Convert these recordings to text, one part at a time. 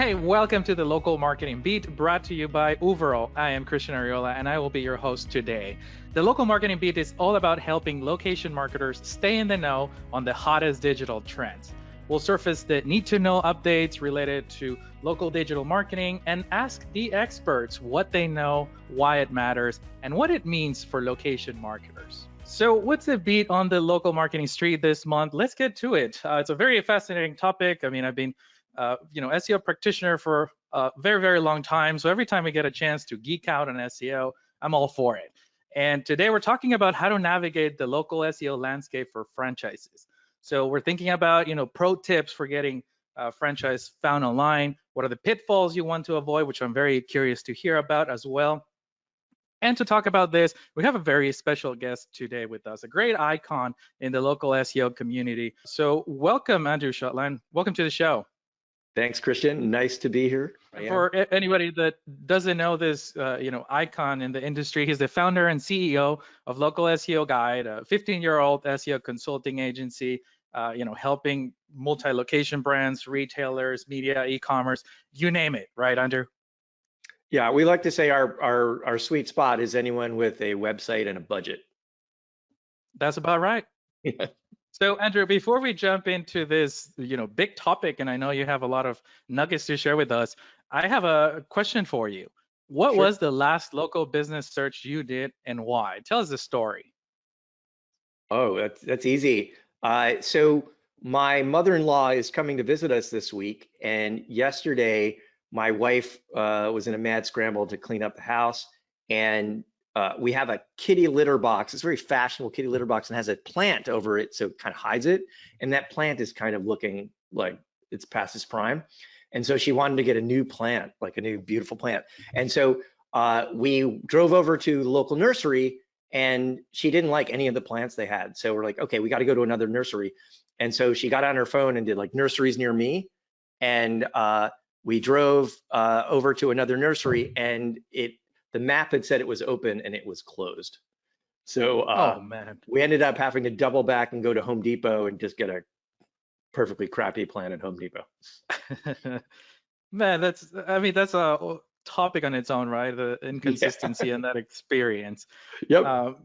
Hi, welcome to the Local Marketing Beat, brought to you by Uberall. I am Christian Arriola, and I will be your host today. The Local Marketing Beat is all about helping location marketers stay in the know on the hottest digital trends. We'll surface the need-to-know updates related to local digital marketing and ask the experts what they know, why it matters, and what it means for location marketers. So what's the beat on the local marketing street this month? Let's get to it. It's a very fascinating topic. I mean, I've been SEO practitioner for a very, very long time. So every time we get a chance to geek out on SEO, I'm all for it. And today we're talking about how to navigate the local SEO landscape for franchises. So we're thinking about, pro tips for getting a franchise found online. What are the pitfalls you want to avoid, which I'm very curious to hear about as well. And to talk about this, we have a very special guest today with us, a great icon in the local SEO community. So welcome, Andrew Shotland. Welcome to the show. Thanks, Christian. Nice to be here. For anybody that doesn't know this, icon in the industry, he's the founder and CEO of Local SEO Guide, a 15-year-old SEO consulting agency, helping multi-location brands, retailers, media, e-commerce, you name it, right, Andrew? Yeah, we like to say our sweet spot is anyone with a website and a budget. That's about right. Yeah. So Andrew, before we jump into this, big topic, and I know you have a lot of nuggets to share with us, I have a question for you. What Sure. was the last local business search you did and why? Tell us the story. Oh, that's easy. So my mother-in-law is coming to visit us this week, and yesterday my wife was in a mad scramble to clean up the house, and we have a kitty litter box. It's a very fashionable kitty litter box and has a plant over it, so it kind of hides it. And that plant is kind of looking like it's past its prime. And so she wanted to get a new plant, like a new beautiful plant. And so we drove over to the local nursery, and she didn't like any of the plants they had. So we're like, okay, we got to go to another nursery. And so she got on her phone and did like nurseries near me. And we drove over to another nursery, and the map had said it was open and it was closed. So Oh man, we ended up having to double back and go to Home Depot and just get a perfectly crappy plant at Home Depot. man, that's a topic on its own, right? The inconsistency and that experience. Yep.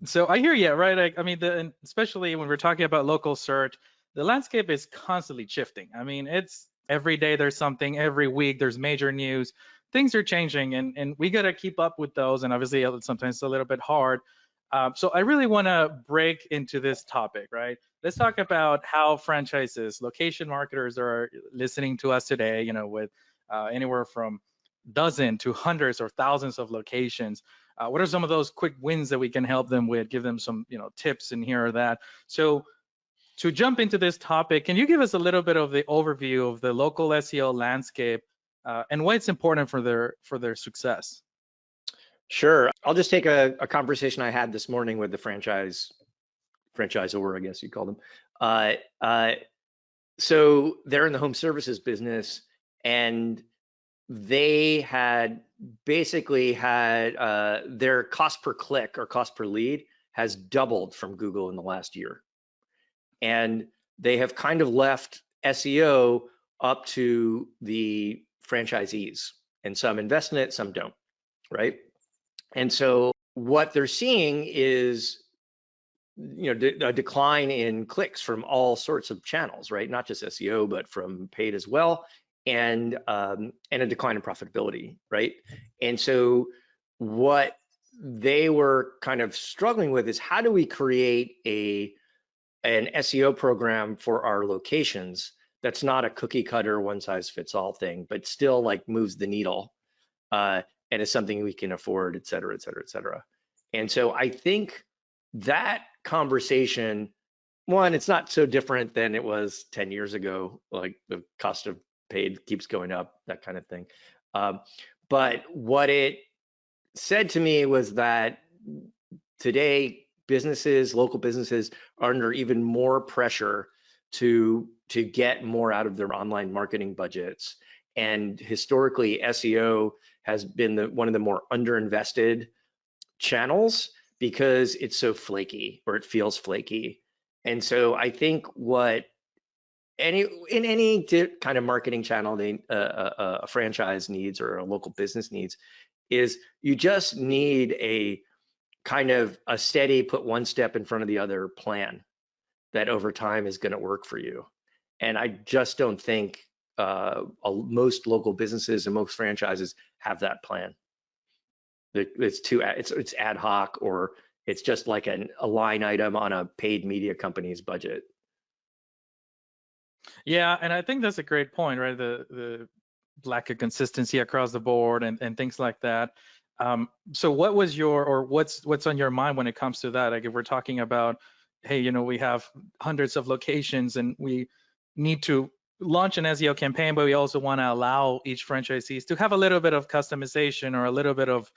So I hear you, right? And especially when we're talking about local search, the landscape is constantly shifting. I mean, it's every day there's something, every week there's major news. Things are changing, and we got to keep up with those. And obviously, sometimes it's a little bit hard. So I really want to break into this topic, right? Let's talk about how franchises, location marketers are listening to us today, with anywhere from dozen to hundreds or thousands of locations. What are some of those quick wins that we can help them with, give them some, tips and here or that. So to jump into this topic, can you give us a little bit of the overview of the local SEO landscape and why it's important for their success? Sure. I'll just take a conversation I had this morning with the franchisor, I guess you'd call them. So they're in the home services business, and they had basically had their cost per click or cost per lead has doubled from Google in the last year. And they have kind of left SEO up to the franchisees, and some invest in it, some don't, right? And so what they're seeing is, a decline in clicks from all sorts of channels, right? Not just SEO, but from paid as well, and a decline in profitability, right? And so what they were kind of struggling with is, how do we create an SEO program for our locations that's not a cookie cutter, one size fits all thing, but still like moves the needle and is something we can afford, et cetera, et cetera, et cetera. And so I think that conversation, one, it's not so different than it was 10 years ago, like the cost of paid keeps going up, that kind of thing. But what it said to me was that today, local businesses are under even more pressure to get more out of their online marketing budgets. And historically, SEO has been one of the more underinvested channels because it's so flaky, or it feels flaky. And so I think what in any kind of marketing channel a franchise needs or a local business needs is you just need a kind of a steady, put one step in front of the other plan that over time is going to work for you. And I just don't think most local businesses and most franchises have that plan. It's ad hoc, or it's just like a line item on a paid media company's budget. Yeah, and I think that's a great point, right? The lack of consistency across the board and things like that. So what was what's on your mind when it comes to that? Like if we're talking about, hey, we have hundreds of locations and we need to launch an SEO campaign, but we also want to allow each franchisees to have a little bit of customization or a little bit of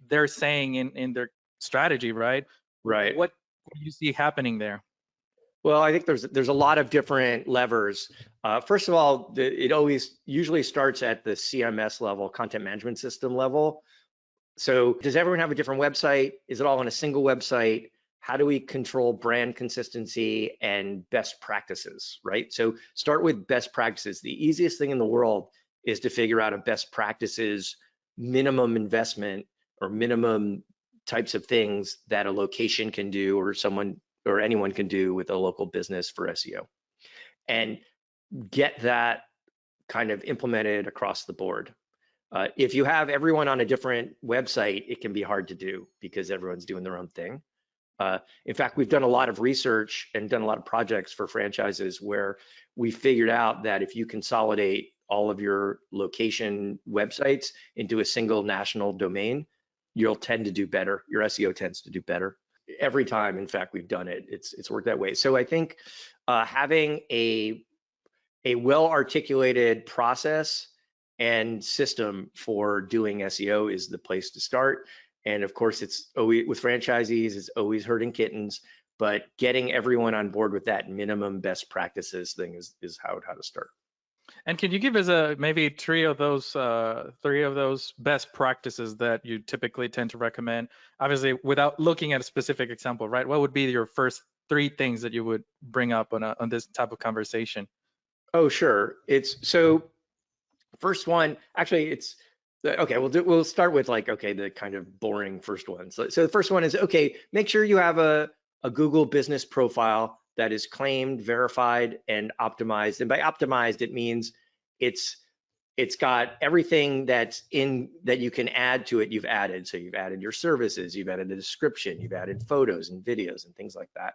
their saying in their strategy, right? Right. What do you see happening there? Well, I think there's a lot of different levers. First of all, it usually starts at the CMS level, content management system level. So does everyone have a different website? Is it all on a single website? How do we control brand consistency and best practices, right? So start with best practices. The easiest thing in the world is to figure out a best practices minimum investment or minimum types of things that a location can do or someone or anyone can do with a local business for SEO, and get that kind of implemented across the board. If you have everyone on a different website, it can be hard to do because everyone's doing their own thing. In fact, we've done a lot of research and done a lot of projects for franchises where we figured out that if you consolidate all of your location websites into a single national domain, you'll tend to do better. Your SEO tends to do better. Every time, in fact, we've done it, it's worked that way. So I think having a well-articulated process and system for doing SEO is the place to start. And of course, it's always with franchisees, it's always herding kittens, but getting everyone on board with that minimum best practices thing is how to start. And can you give us maybe three of those best practices that you typically tend to recommend? Obviously, without looking at a specific example, right? What would be your first three things that you would bring up on this type of conversation? Oh, sure. So first one, actually, it's okay. We'll start with the kind of boring first one. So the first one is make sure you have a Google business profile that is claimed, verified, and optimized. And by optimized, it means it's got everything that you can add to it. You've added. So you've added your services, you've added a description, you've added photos and videos and things like that.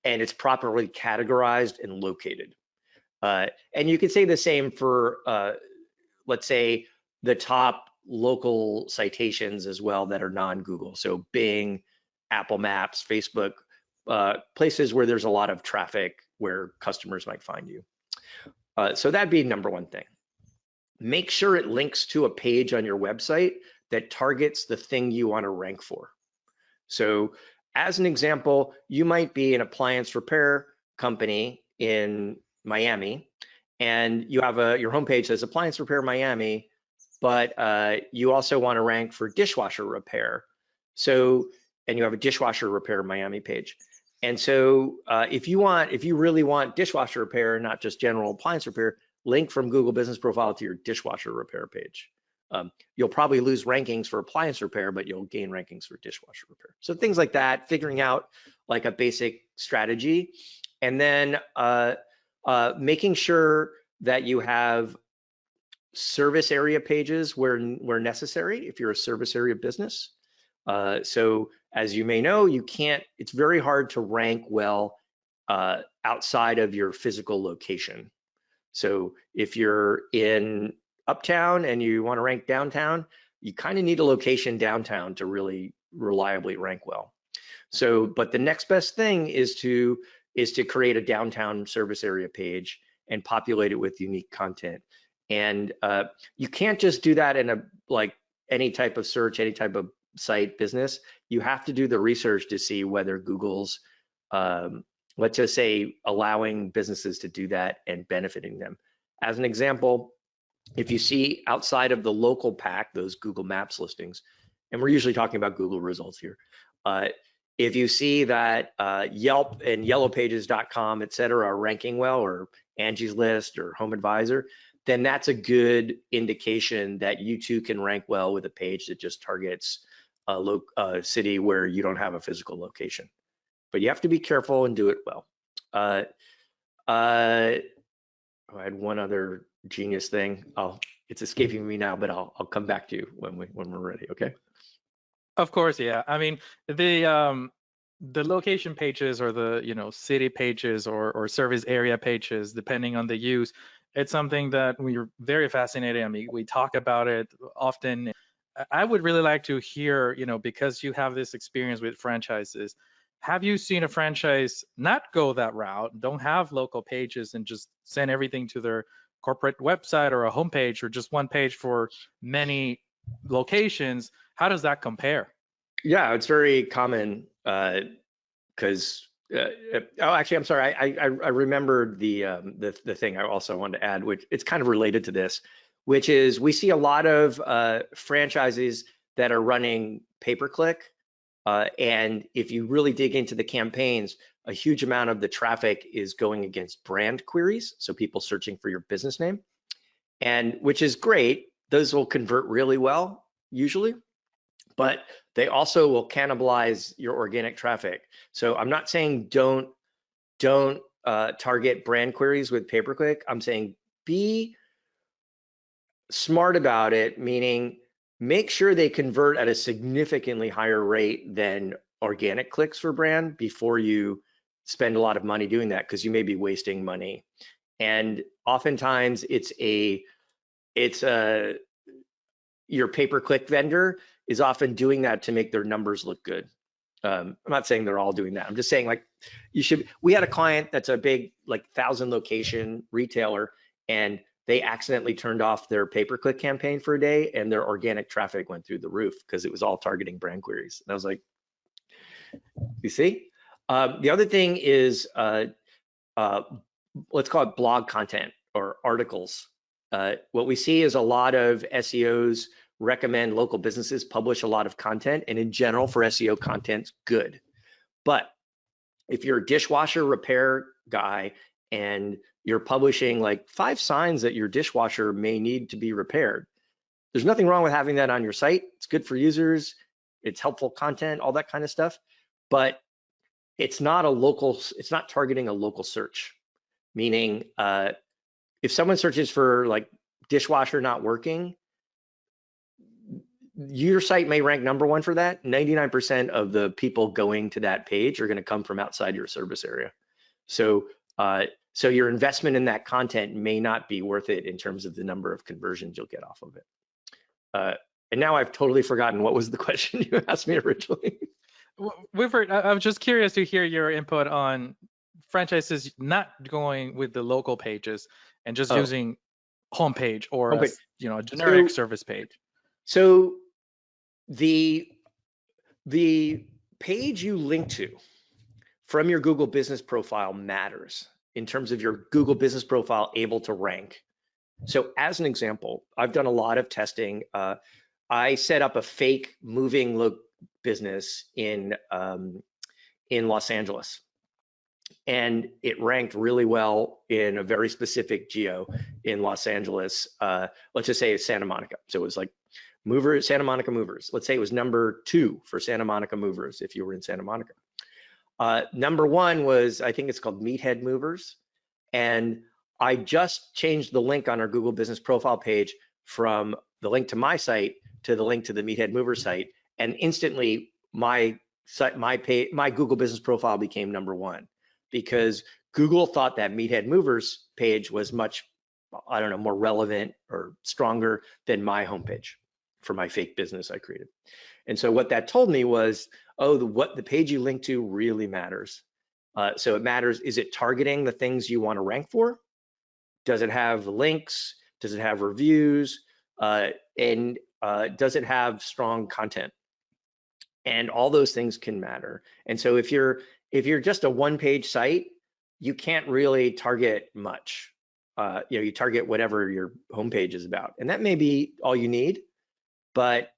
And it's properly categorized and located. And you could say the same for, let's say, the top local citations as well that are non-Google. So Bing, Apple Maps, Facebook, places where there's a lot of traffic where customers might find you. So that'd be number one thing. Make sure it links to a page on your website that targets the thing you want to rank for. So as an example, you might be an appliance repair company in Miami, and you have your homepage says appliance repair Miami, but you also want to rank for dishwasher repair. So, and you have a dishwasher repair Miami page. And so if you really want dishwasher repair, not just general appliance repair, link from Google Business Profile to your dishwasher repair page. You'll probably lose rankings for appliance repair, but you'll gain rankings for dishwasher repair. So things like that, figuring out like a basic strategy, and then making sure that you have service area pages where necessary if you're a service area business. So as you may know, it's very hard to rank well outside of your physical location. So if you're in uptown and you want to rank downtown, you kind of need a location downtown to really reliably rank well. So, but the next best thing is to create a downtown service area page and populate it with unique content. And you can't just do that in any type of search, any type of site business. You have to do the research to see whether Google's, let's just say, allowing businesses to do that and benefiting them. As an example, if you see outside of the local pack, those Google Maps listings, and we're usually talking about Google results here, if you see that Yelp and yellowpages.com, et cetera, are ranking well, or Angie's List or Home Advisor, then that's a good indication that you too can rank well with a page that just targets a city where you don't have a physical location. But you have to be careful and do it well. I had one other genius thing. It's escaping me now, but I'll come back to you when we're ready. Okay. Of course, yeah. I mean, the location pages, or the city pages, or service area pages, depending on the use, it's something that we're very fascinated. I mean, we talk about it often. I would really like to hear, because you have this experience with franchises, have you seen a franchise not go that route, don't have local pages, and just send everything to their corporate website or a homepage, or just one page for many locations? How does that compare? Yeah, it's very common because actually, I'm sorry. I remembered the thing I also wanted to add, which it's kind of related to this, which is we see a lot of franchises that are running pay-per-click, and if you really dig into the campaigns, a huge amount of the traffic is going against brand queries, so people searching for your business name, and which is great. Those will convert really well usually, but they also will cannibalize your organic traffic. So I'm not saying don't target brand queries with pay-per-click. I'm saying be smart about it, meaning make sure they convert at a significantly higher rate than organic clicks for brand before you spend a lot of money doing that, because you may be wasting money. And oftentimes your pay-per-click vendor is often doing that to make their numbers look good. I'm not saying they're all doing that. I'm just saying, like, we had a client that's a big, like, 1,000 location retailer, and they accidentally turned off their pay-per-click campaign for a day, and their organic traffic went through the roof because it was all targeting brand queries. And I was like, you see? The other thing is, let's call it blog content or articles. What we see is a lot of SEOs recommend local businesses publish a lot of content, and in general for SEO, content's good. But if you're a dishwasher repair guy and you're publishing like 5 signs that your dishwasher may need to be repaired, there's nothing wrong with having that on your site. It's good for users, it's helpful content, all that kind of stuff, but it's not targeting a local search. Meaning, if someone searches for like dishwasher not working, your site may rank #1 for that. 99% of the people going to that page are going to come from outside your service area. So your investment in that content may not be worth it in terms of the number of conversions you'll get off of it. And now I've totally forgotten what was the question you asked me originally. I'm just curious to hear your input on franchises not going with the local pages and just using homepage or a generic service page. So the page you link to from your Google business profile matters in terms of your Google business profile able to rank. So as an example, I've done a lot of testing. I set up a fake moving business in Los Angeles, and it ranked really well in a very specific geo in Los Angeles. Let's just say Santa Monica. So it was like Santa Monica movers. Let's say it was #2 for Santa Monica movers if you were in Santa Monica. #1 was, I think it's called Meathead Movers. And I just changed the link on our Google business profile page from the link to my site to the link to the Meathead Movers site. And instantly my Google business profile became #1, because Google thought that Meathead Movers page was much, I don't know, more relevant or stronger than my homepage for my fake business I created. And so what that told me was, what the page you link to really matters. So it matters, is it targeting the things you want to rank for? Does it have links? Does it have reviews? And does it have strong content? And all those things can matter. And so if you're just a one-page site, you can't really target much. You target whatever your homepage is about, and that may be all you need. But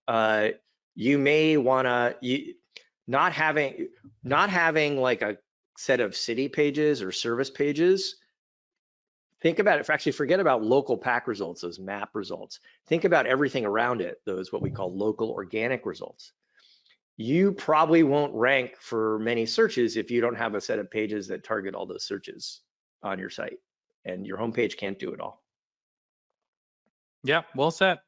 you may wanna, not having like a set of city pages or service pages. Think about it. Actually, forget about local pack results, those map results. Think about everything around it, those what we call local organic results. You probably won't rank for many searches if you don't have a set of pages that target all those searches on your site, and your homepage can't do it all. Yeah, well said.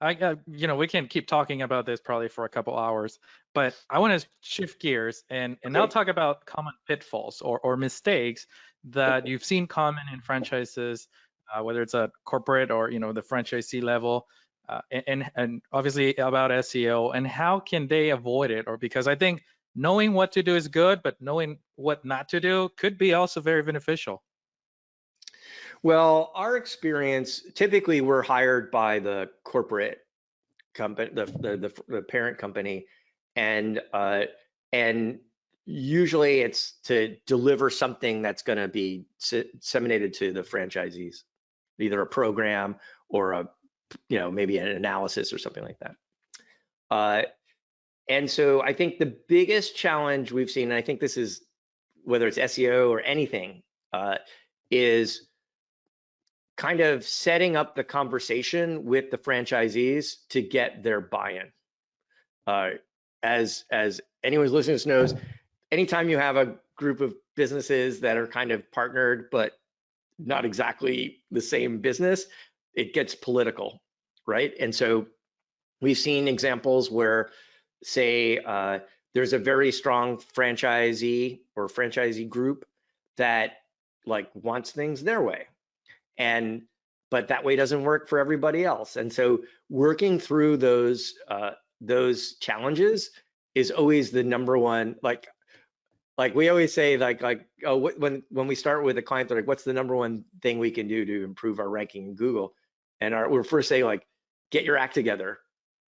We can keep talking about this probably for a couple hours, but I want to shift gears and now talk about common pitfalls or mistakes that you've seen common in franchises, whether it's a corporate or the franchisee level, and obviously about SEO and how can they avoid it? Or because I think knowing what to do is good, but knowing what not to do could be also very beneficial. Well, our experience, typically we're hired by the corporate company, the parent company, and usually it's to deliver something that's going to be disseminated to the franchisees, either a program or maybe an analysis or something like that. And so I think the biggest challenge we've seen, and I think this is whether it's SEO or anything, is kind of setting up the conversation with the franchisees to get their buy-in. As anyone who's listening to this knows, anytime you have a group of businesses that are kind of partnered but not exactly the same business, it gets political, right? And so we've seen examples where, say, there's a very strong franchisee or franchisee group that wants things their way, but that way doesn't work for everybody else. And so working through those challenges is always the number one. Like we always say, when we start with a client, they're like, "What's the number one thing we can do to improve our ranking in Google?" And we're first saying get your act together,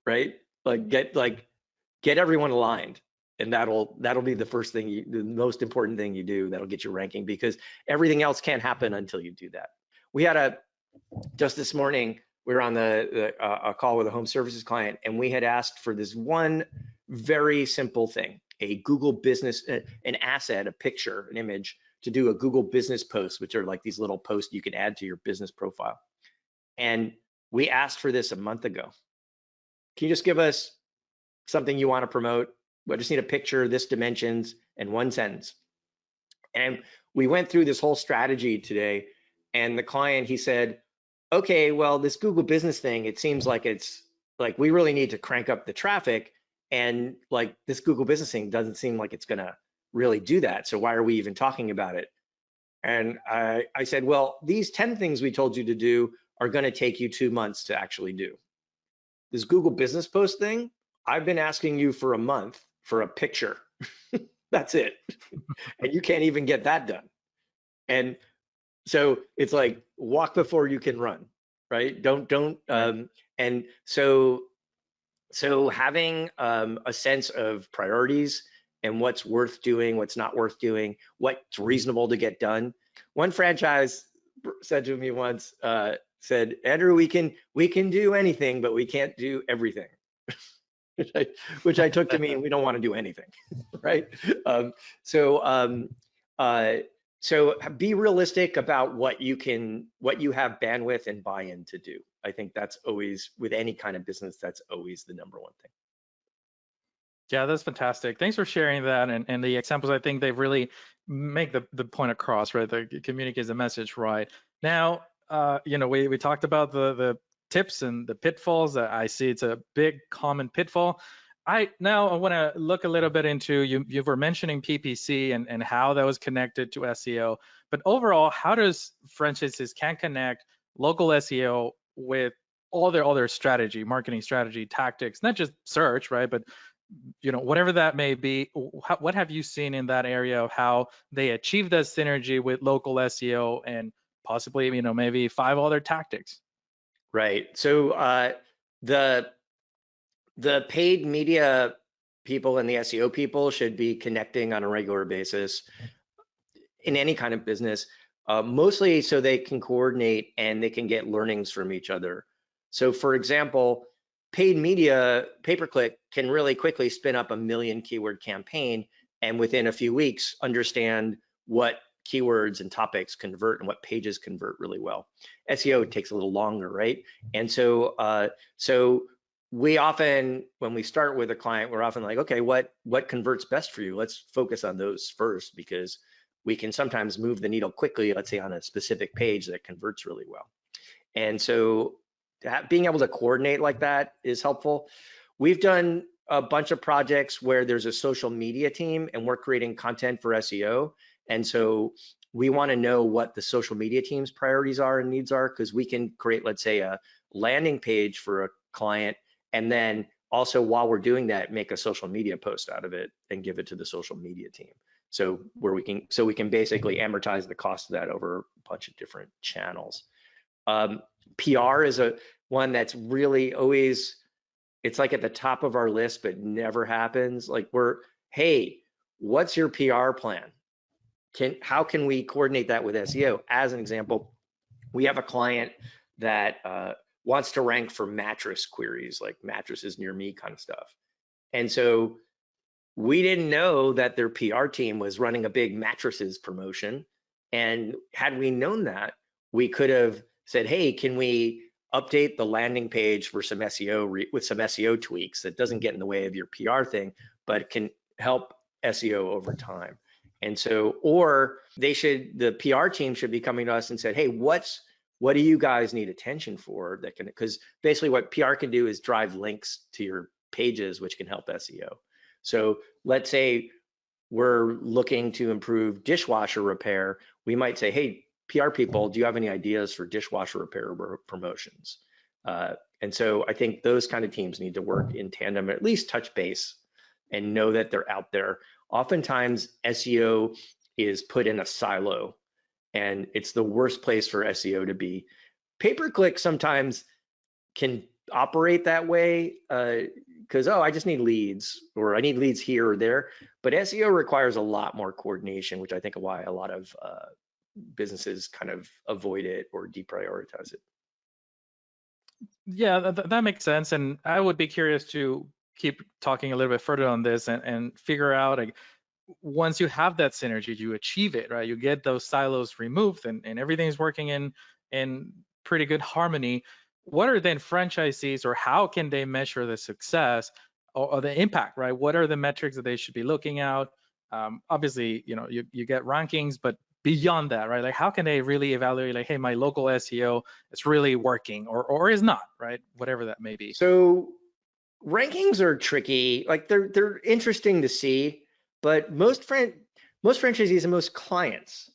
right? Get everyone aligned, and that'll be the first thing, the most important thing you do. That'll get your ranking, because everything else can't happen until you do that. We had just this morning, we were on a call with a home services client, and we had asked for this one very simple thing, a Google business, an asset, a picture, an image, to do a Google business post, which are like these little posts you can add to your business profile. And we asked for this a month ago. Can you just give us something you want to promote? I just need a picture, this dimensions, and one sentence. And we went through this whole strategy today, and the client, he said, okay, well, this Google business thing, it seems like it's we really need to crank up the traffic, and this Google business thing doesn't seem like it's gonna really do that. So why are we even talking about it? And I said, well, these 10 things we told you to do are gonna take you 2 months to actually do. This Google business post thing, I've been asking you for a month for a picture. That's it. And you can't even get that done. And so it's walk before you can run, right? And so having a sense of priorities and what's worth doing, what's not worth doing, what's reasonable to get done. One franchise said to me once, said, Andrew, we can do anything, but we can't do everything. which I took to mean we don't want to do anything, right? So be realistic about what you have bandwidth and buy-in to do. I think that's always, with any kind of business, that's always the number one thing. Yeah, that's fantastic. Thanks for sharing that, and the examples. I think they really make the point across, right? They communicate the message right. Now, we talked about the tips and the pitfalls. I see it's a big common pitfall. I want to look a little bit into, you were mentioning PPC and how that was connected to SEO, but overall, how does franchises can connect local SEO with all their other strategy, marketing strategy, tactics, not just search, right? But whatever that may be, what have you seen in that area of how they achieve that synergy with local SEO and possibly, maybe 5 other tactics? Right. So the paid media people and the SEO people should be connecting on a regular basis in any kind of business, mostly so they can coordinate and they can get learnings from each other. So for example, paid media, pay-per-click can really quickly spin up a 1 million keyword campaign, and within a few weeks understand what keywords and topics convert and what pages convert really well. SEO takes a little longer, right? And so we often, when we start with a client, we're often like, okay, what converts best for you? Let's focus on those first, because we can sometimes move the needle quickly, let's say on a specific page that converts really well. And so being able to coordinate like that is helpful. We've done a bunch of projects where there's a social media team and we're creating content for SEO. And so we want to know what the social media team's priorities are and needs are, because we can create, let's say, a landing page for a client, and then also while we're doing that, make a social media post out of it and give it to the social media team. So we can basically amortize the cost of that over a bunch of different channels. PR is one that's really always, it's like at the top of our list, but never happens. Like hey, what's your PR plan? How can we coordinate that with SEO? As an example, we have a client that wants to rank for mattress queries, like mattresses near me kind of stuff. And so we didn't know that their PR team was running a big mattresses promotion. And had we known that, we could have said, hey, can we update the landing page for some SEO with some SEO tweaks that doesn't get in the way of your PR thing, but can help SEO over time. And so, or the PR team should be coming to us and said, hey, what do you guys need attention for that can, because basically what PR can do is drive links to your pages, which can help SEO. So let's say we're looking to improve dishwasher repair. We might say, hey, PR people, do you have any ideas for dishwasher repair promotions? And so I think those kind of teams need to work in tandem, at least touch base and know that they're out there. Oftentimes SEO is put in a silo, and it's the worst place for SEO to be. Pay-per-click sometimes can operate that way because, I just need leads, or I need leads here or there. But SEO requires a lot more coordination, which I think is why a lot of businesses kind of avoid it or deprioritize it. Yeah, that makes sense. And I would be curious to keep talking a little bit further on this and figure out, like, once you have that synergy, you achieve it, right? You get those silos removed and everything's working in pretty good harmony. What are then franchisees, or how can they measure the success or the impact, right? What are the metrics that they should be looking at? Obviously, you get rankings, but beyond that, right? Like, how can they really evaluate, like, hey, my local SEO is really working or is not, right? Whatever that may be. So rankings are tricky. Like, they're interesting to see, but most franchisees and most clients,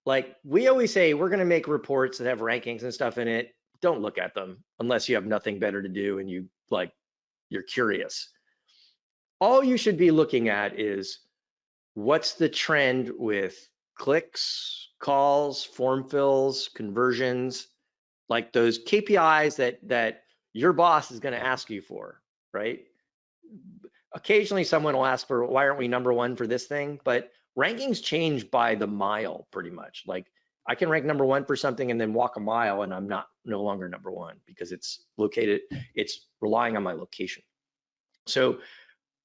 like, we always say, we're going to make reports that have rankings and stuff in it. Don't look at them unless you have nothing better to do and you're curious. All you should be looking at is what's the trend with clicks, calls, form fills, conversions, like those KPIs that your boss is going to ask you for, right? Occasionally someone will ask for, why aren't we number one for this thing? But rankings change by the mile pretty much. Like, I can rank number one for something and then walk a mile and I'm no longer number one because it's relying on my location. So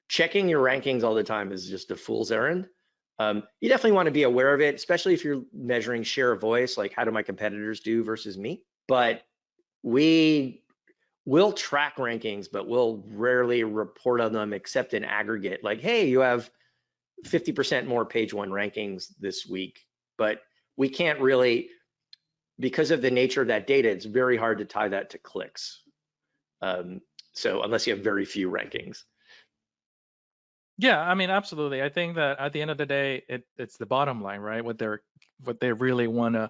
checking your rankings all the time is just a fool's errand. You definitely want to be aware of it, especially if you're measuring share of voice, like how do my competitors do versus me? But we will track rankings, but we'll rarely report on them except in aggregate. Like, hey, you have 50% more page one rankings this week, but we can't really, because of the nature of that data, it's very hard to tie that to clicks. So unless you have very few rankings. Yeah, I mean, absolutely. I think that at the end of the day, it's the bottom line, right? What they really want to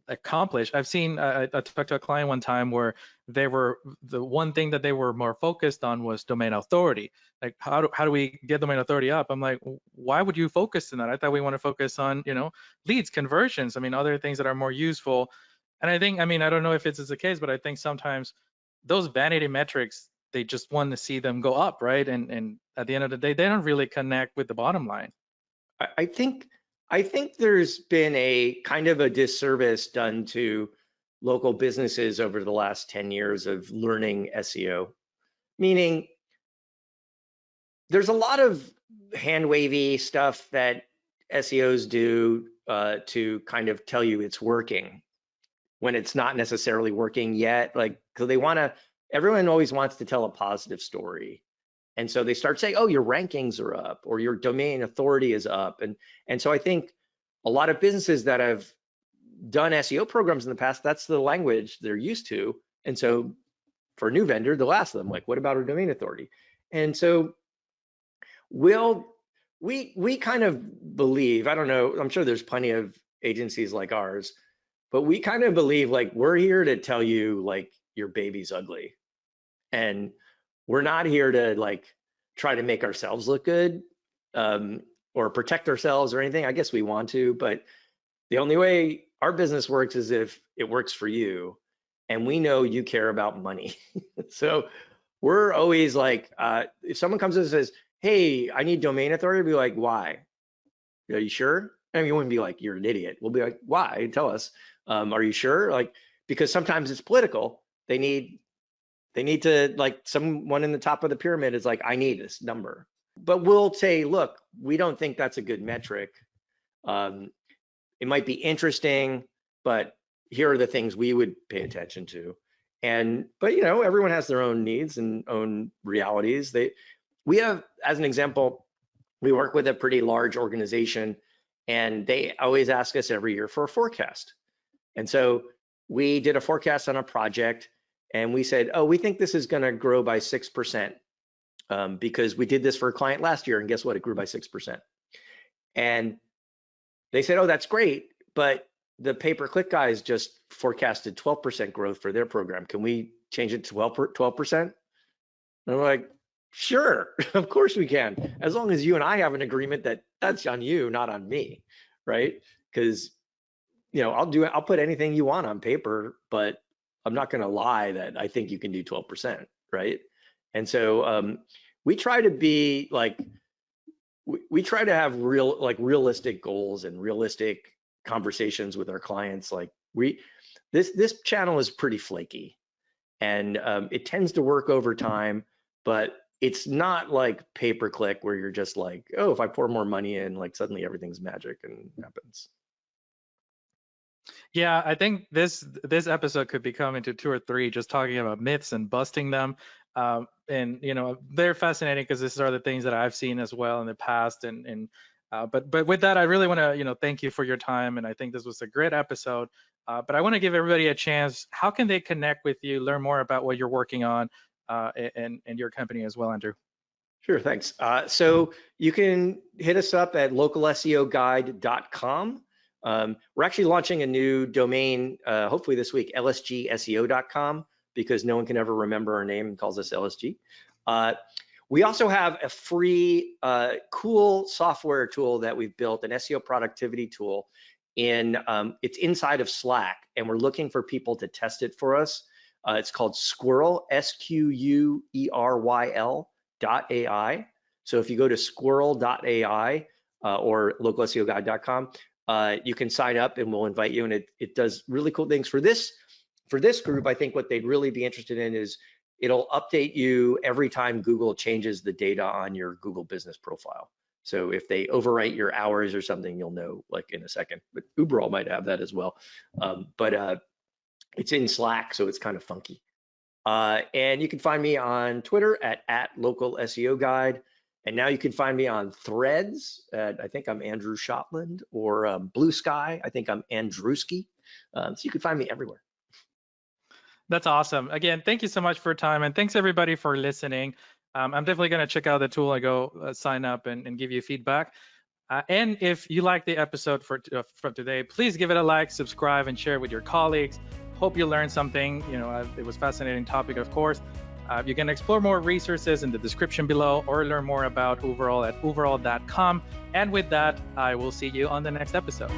accomplish. I've seen, I talked to a client one time where the one thing that they were more focused on was domain authority. Like, how do we get domain authority up? I'm like, why would you focus on that? I thought we want to focus on, leads, conversions. I mean, other things that are more useful. And I think, I don't know if it's the case, but I think sometimes those vanity metrics, they just want to see them go up, right? And at the end of the day, they don't really connect with the bottom line. I think there's been a kind of a disservice done to local businesses over the last 10 years of learning SEO, meaning there's a lot of hand wavy stuff that SEOs do to kind of tell you it's working when it's not necessarily working yet. Like, so everyone always wants to tell a positive story. And so they start saying, oh, your rankings are up or your domain authority is up. And so I think a lot of businesses that have done SEO programs in the past, that's the language they're used to. And so for a new vendor, they'll ask them, like, what about our domain authority? And so we kind of believe, I don't know, I'm sure there's plenty of agencies like ours, but we kind of believe like we're here to tell you like your baby's ugly. And we're not here to like try to make ourselves look good or protect ourselves or anything. I guess we want to, but the only way our business works is if it works for you. And we know you care about money. So we're always like, if someone comes in and says, hey, I need domain authority, we'll be like, why? Are you sure? I mean, we wouldn't be like, you're an idiot. We'll be like, why? Tell us. Are you sure? Like, because sometimes it's political. They need to, like, someone in the top of the pyramid is like, I need this number. But we'll say, look, we don't think that's a good metric. It might be interesting, but here are the things we would pay attention to. But you know, everyone has their own needs and own realities. We have, as an example, we work with a pretty large organization, and they always ask us every year for a forecast. And so we did a forecast on a project, and we said, oh, we think this is going to grow by 6%, because we did this for a client last year, and guess what? It grew by 6%. And they said, oh, that's great, but the pay-per-click guys just forecasted 12% growth for their program. Can we change it to 12%? And I'm like, sure, of course we can, as long as you and I have an agreement that that's on you, not on me, right? Because, you know, I'll put anything you want on paper, but I'm not going to lie that I think you can do 12%, right? And so we try to be like, we try to have realistic goals and realistic conversations with our clients. Like this channel is pretty flaky, and it tends to work over time, but it's not like pay-per-click where you're just like, oh, if I pour more money in, like suddenly everything's magic and happens. Yeah, I think this episode could become into 2 or 3, just talking about myths and busting them. And you know, they're fascinating because these are the things that I've seen as well in the past. But with that, I really want to thank you for your time, and I think this was a great episode. But I want to give everybody a chance. How can they connect with you, learn more about what you're working on, and your company as well, Andrew? Sure, thanks. So you can hit us up at localseoguide.com. We're actually launching a new domain, hopefully this week, lsgseo.com, because no one can ever remember our name and calls us LSG. We also have a free, cool software tool that we've built, an SEO productivity tool. It's inside of Slack, and we're looking for people to test it for us. It's called Squirrel, SQURYL.ai. So if you go to squirrel.ai or localseoguide.com, you can sign up, and we'll invite you. And it does really cool things for this. For this group, I think what they'd really be interested in is it'll update you every time Google changes the data on your Google business profile. So if they overwrite your hours or something, you'll know like in a second. But Uberall might have that as well. But it's in Slack, so it's kind of funky. And you can find me on Twitter at local SEO guide. And now you can find me on Threads I think I'm Andrew Shotland, or Blue Sky, I think I'm Andrewski. So you can find me everywhere. That's awesome. Again, thank you so much for your time, and thanks everybody for listening. I'm definitely going to check out the tool. I go sign up and give you feedback. And if you like the episode from today, please give it a like, subscribe, and share it with your colleagues. Hope you learned something. It was a fascinating topic, of course. You can explore more resources in the description below, or learn more about Uberall at uberall.com. And with that, I will see you on the next episode.